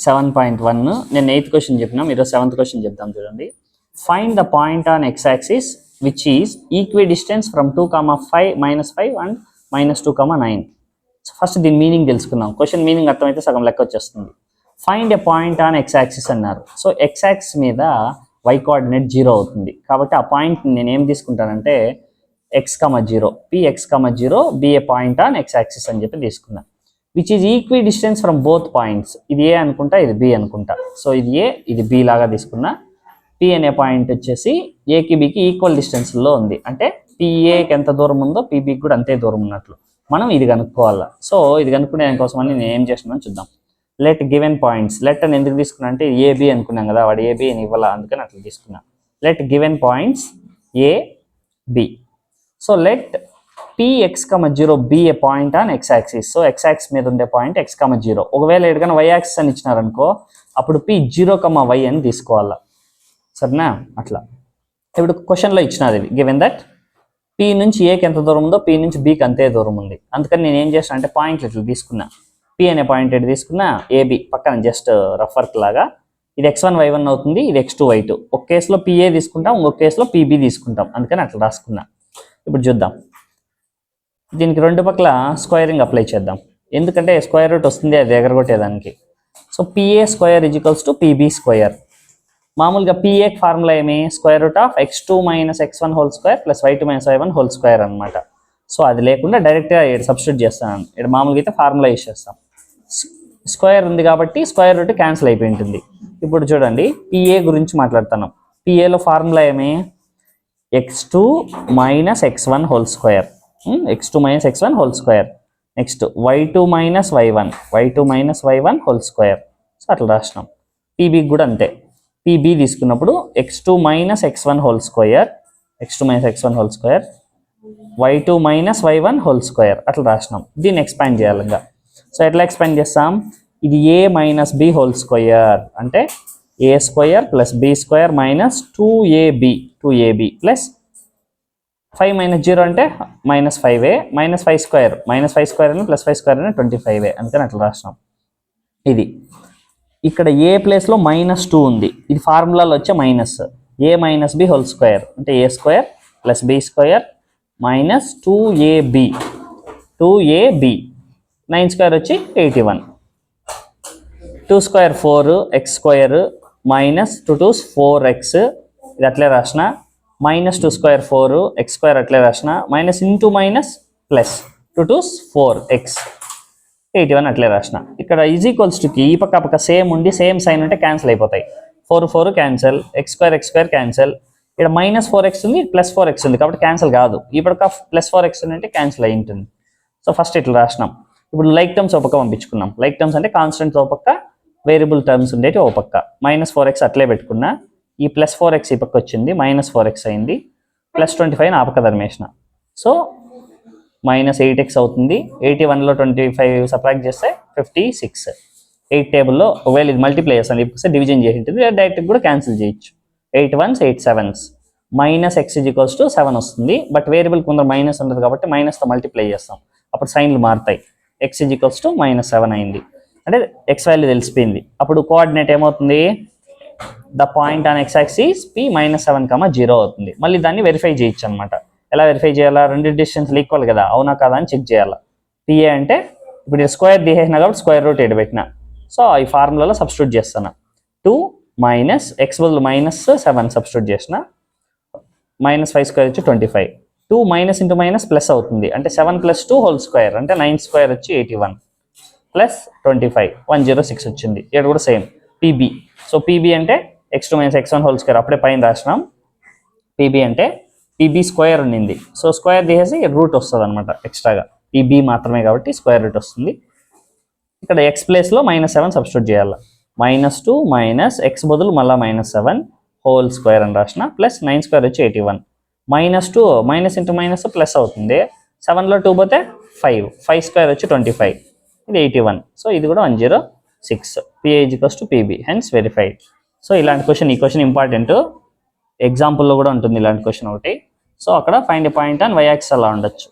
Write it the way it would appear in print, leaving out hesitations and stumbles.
7.1 నేను 8th question చెప్పినా మీరు 7th క్వశ్చన్ చెప్తాం చూడండి. Find the point on x axis which is equi distance from 2,5 -5 and -2,9. First దీని మీనింగ్ తెలుసుకుందాం. క్వశ్చన్ మీనింగ్ అర్థమైతే సగం లెక్క వచ్చేస్తుంది. Find a point on x axis అన్నారు. సో x యాక్సిస్ మీద y కోఆర్డినేట్ 0 అవుతుంది. కాబట్టి ఆ పాయింట్ నేను ఏం తీసుకుంటానంటే x, 0 px, 0 be a point on x axis అని చెప్పి తీసుకున్నా. Which is equi distance from both points. ఇది ఏ అనుకుంటా, ఇది బి అనుకుంటా. సో ఇది ఏ, ఇది బి లాగా తీసుకున్నా. పి అనే పాయింట్ వచ్చేసి ఏకి బికి ఈక్వల్ డిస్టెన్స్లో ఉంది. అంటే పిఏకి ఎంత దూరం ఉందో పీబీకి కూడా అంతే దూరం ఉన్నట్లు మనం ఇది కనుక్కోవాలా. సో ఇది కనుక్కునే దానికోసమని నేను ఏం చేస్తున్నాను చూద్దాం. Let given points. లెట్ అని ఎందుకు తీసుకున్నా అంటే ఏబి అనుకున్నాం కదా, వాడు ఏబి అని ఇవ్వాలా, అందుకని అట్లా తీసుకున్నా. Let given points A B. So let px, 0 be a point on x axis. So x axis మీద ఉండే పాయింట్ x, 0. ఒకవేళ ఎక్కడికైనా y యాక్సిస్ అని ఇచ్చినారనుకో అప్పుడు p 0, y అని తీసుకోవాలా. సరేనా? అట్లా ఇప్పుడు క్వశ్చన్లో ఇచ్చినది గివెన్ దట్ p నుంచి ఏకి ఎంత దూరం ఉందో p నుంచి bకి అంతే దూరం ఉంది. అందుకని నేను ఏం చేస్తాను అంటే పాయింట్లు ఇట్లా తీసుకున్నా. p అనే పాయింట్ ఎటు తీసుకున్నా, ఏబి పక్కన జస్ట్ రఫర్క్ లాగా. ఇది x1, y1 అవుతుంది, ఇది x2, y2. ఒక కేసులో pa తీసుకుంటాం, ఇంకొక కేసులో pb తీసుకుంటాం. అందుకని అట్లా రాసుకున్నా. ఇప్పుడు చూద్దాం. దీనికి రెండు పక్కల స్క్వేరింగ్ అప్లై చేద్దాం. ఎందుకంటే స్క్వేర్ రూట్ వస్తుంది అది ఎగరగొట్టేదానికి. So PA square is to PB square. మామూలుగా పిఏకి ఫార్ములా ఏమి, square root of x2 - x1 whole square plus y2 - y1 whole square అనమాట. సో అది లేకుండా డైరెక్ట్గా ఇక్కడ సబ్స్టిట్యూట్ చేస్తాను. ఇక్కడ మామూలుగా అయితే ఫార్ములా యూస్ చేస్తాం. స్క్వేర్ ఉంది కాబట్టి స్క్వేర్ రూట్ క్యాన్సిల్ అయిపోయి ఉంటుంది. ఇప్పుడు చూడండి పిఏ గురించి మాట్లాడుతున్నాం. పిఏలో ఫార్ములా ఏమి, x2 - x1 whole square, x2 - x1 whole square. Next y2 - y1 whole square. So అట్లా రాసినాం. పీబీకి కూడా అంతే. పీబీ తీసుకున్నప్పుడు x2 - x1 whole square, x2 - x1 whole square, y2 - y1 whole square అట్లా రాసినాం. దీన్ని ఎక్స్పాండ్ చేయాలి ఇంకా. సో ఎట్లా ఎక్స్పాండ్ చేస్తాం, ఇది a - b హోల్ స్క్వేర్ అంటే a square plus b square minus 2ab plus 5 - 0 అంటే -5a -5 స్క్వేర్ అని ప్లస్ 5 స్క్వేర్ అని 25a. అందుకని అట్లా రాసినాం. ఇది ఇక్కడ ఏ ప్లేస్లో -2 ఉంది. ఇది ఫార్ములాలో వచ్చే minus a - b whole square అంటే a square plus b square minus 2ab 9 square వచ్చి 81. 2 square 4 x square minus 2 2 4x. ఇది అట్లే రాసిన. -2 స్క్వేర్ 4 x స్క్వేర్ అట్లే రాసిన. Minus into minus plus 2 2 4x 81 అట్లే రాసిన. ఇక్కడ ఈజ్ ఈక్వల్స్ టుకి ఈ పక్క సేమ్ ఉండి సేమ్ సైన్ ఉంటే క్యాన్సిల్ అయిపోతాయి. 4 4 క్యాన్సిల్, x స్క్వేర్ క్యాన్సిల్. ఇక్కడ -4x ఉంది, +4x ఉంది కాబట్టి క్యాన్సిల్ కాదు. ఈ పక్క +4x అంటే క్యాన్సిల్ అయి ఉంటుంది. సో ఫస్ట్ ఇట్లా రాసినాం. ఇప్పుడు లైక్ టర్మ్స్ ఒక పక్క పంపించుకున్నాం. లైక్ టర్మ్స్ అంటే కాన్స్టెంట్స్ ఒక పక్క, వేరియబుల్ టర్మ్స్ ఉండేవి ఒక పక్క. -4x అట్లే పెట్టుకున్నా. ఈ +4x ఈ పక్క వచ్చింది, -4x అయింది. +25 ఆ పక్క ధర్మేసిన. సో -8x అవుతుంది. 81లో 25 సబ్ట్రాక్ట్ చేస్తే 56. 8 టేబుల్లో ఒకవేళ ఇది మల్టిప్లై చేస్తాను, ఇప్పుడు డివిజన్ చేసి ఉంటుంది, డైరెక్ట్ కూడా క్యాన్సిల్ చేయొచ్చు. 8 1s 8 7s -x = 7 వస్తుంది. బట్ వేరియబుల్ కొందరు మైనస్ ఉంటుంది కాబట్టి మైనస్తో మల్టిప్లై చేస్తాం, అప్పుడు సైన్లు మారుతాయి. x = -7 అయింది. అంటే x వాల్యూ తెలిసిపోయింది. అప్పుడు కోఆర్డినేట్ ఏమవుతుంది, the point on x axis p -7, 0 అవుతుంది. మళ్ళీ దాన్ని వెరిఫై చేయొచ్చు అనమాట. ఎలా వెరిఫై చేయాలా, రెండు డిస్టెన్స్ ఈక్వల్ కదా, అవునా కాదా అని చెక్ చేయాలా. పిఏ అంటే ఇప్పుడు స్క్వేర్ తీసేసిన కాబట్టి స్క్వేర్ రూట్ ఎటు పెట్టినా. సో ఈ ఫార్ములాలో సబ్స్టిట్యూట్ చేస్తాను. 2 - x బదులు -7 సబ్స్టిట్యూట్ చేసిన. -5 స్క్వేర్ వచ్చి 25. 2 మైనస్ ఇంటూ మైనస్ ప్లస్ అవుతుంది. అంటే 7 + 2 హోల్ స్క్వేర్ అంటే 9 స్క్వేర్ వచ్చి 81 ప్లస్ 25 106 వచ్చింది. ఇక్కడ కూడా సేమ్ పీబీ. సో పీబీ అంటే x2 - x1 హోల్ స్క్వేర్ అప్పుడే పైన రాసినాం. పీబీ అంటే పీబీ స్క్వేర్ ఉండింది. సో స్క్వేర్ తీసేసి రూట్ వస్తుంది అనమాట ఎక్స్ట్రాగా. పీబీ మాత్రమే కాబట్టి స్క్వేర్ రూట్ వస్తుంది. ఇక్కడ x ప్లేస్లో -7 సబ్స్టిట్యూట్ చేయాలి. -2 - x బదులు మళ్ళీ -7 హోల్ స్క్వేర్ అని రాసిన. ప్లస్ 9 స్క్వేర్ వచ్చి 81. -2 మైనస్ ఇంటూ మైనస్ ప్లస్ అవుతుంది. 7లో 2 పోతే 5 స్క్వేర్ వచ్చి 25. ఇది 81. సో ఇది కూడా 106. PA = PB hence verified. So ఇలాంటి క్వశ్చన్, ఈ క్వశ్చన్ ఇంపార్టెంట్, ఎగ్జాంపుల్లో కూడా ఉంటుంది ఇలాంటి క్వశ్చన్ ఒకటి. సో అక్కడ find a point on y axis అలా ఉండొచ్చు.